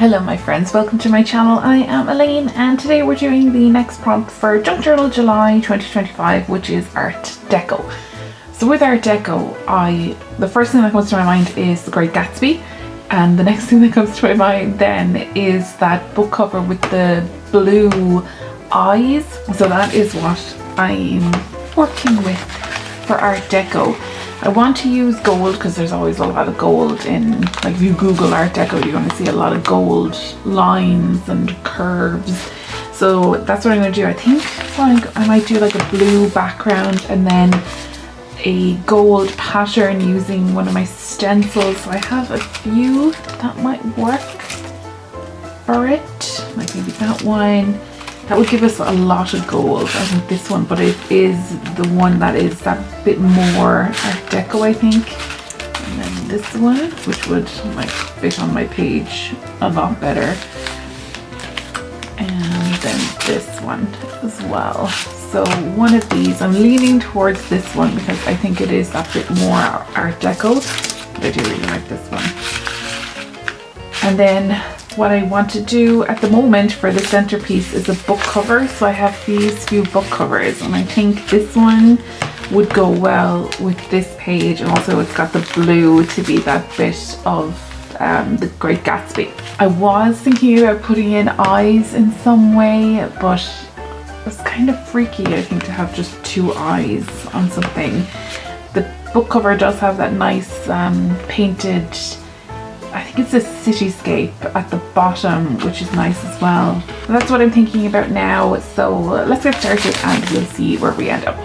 Hello my friends, welcome to my channel. I am Elaine and today we're doing the next prompt for Junk Journal July 2025, which is Art Deco. So with Art Deco, the first thing that comes to my mind is The Great Gatsby, and the next thing that comes to my mind then is that book cover with the blue eyes. So that is what I'm working with for Art Deco. I want to use gold because there's always a lot of gold in, like if you Google Art Deco, you're going to see a lot of gold lines and curves. So that's what I'm going to do. I think I might do like a blue background and then a gold pattern using one of my stencils. So I have a few that might work for it. Like maybe that one. That would give us a lot of gold. I think this one, but it is the one that is that bit more Art Deco, I think. And then this one, which would like fit on my page a lot better. And then this one as well. So one of these, I'm leaning towards this one because I think it is that bit more Art Deco. But I do really like this one. And then what I want to do at the moment for the centerpiece is a book cover. So I have these few book covers and I think this one would go well with this page, and also it's got the blue to be that bit of The Great Gatsby. I was thinking about putting in eyes in some way, but it's kind of freaky I think to have just two eyes on something. The book cover does have that nice painted, I think it's a cityscape at the bottom, which is nice as well. And that's what I'm thinking about now. So let's get started and we'll see where we end up.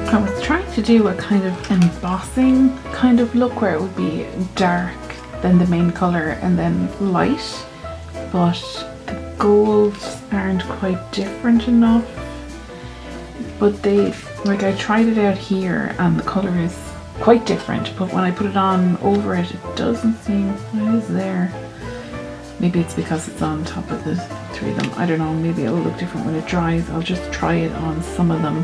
I was trying to do a kind of embossing kind of look where it would be dark, then the main color, and then light, but the golds aren't quite different enough. But I tried it out here and the color is quite different, but when I put it on over it, it doesn't seem, it is there. Maybe it's because it's on top of the three of them. I don't know, maybe it will look different when it dries. I'll just try it on some of them.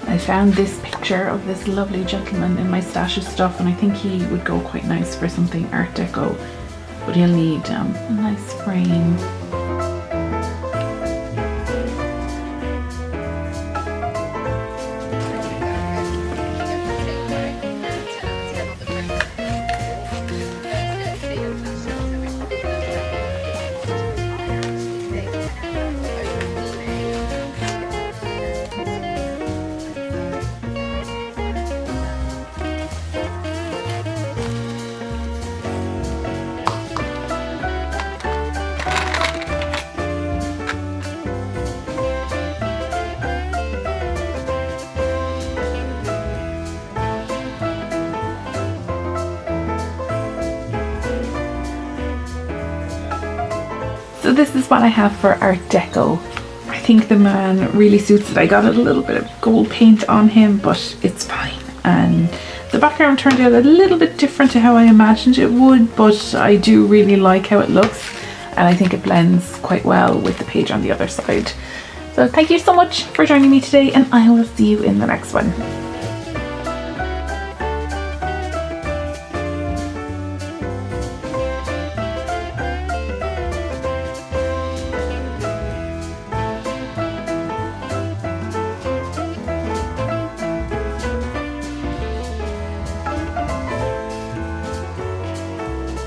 I found this picture of this lovely gentleman in my stash of stuff, and I think he would go quite nice for something Art Deco, but he'll need a nice frame. So this is what I have for Art Deco. I think the man really suits it. I got a little bit of gold paint on him, but it's fine. And the background turned out a little bit different to how I imagined it would, but I do really like how it looks. And I think it blends quite well with the page on the other side. So thank you so much for joining me today, and I will see you in the next one.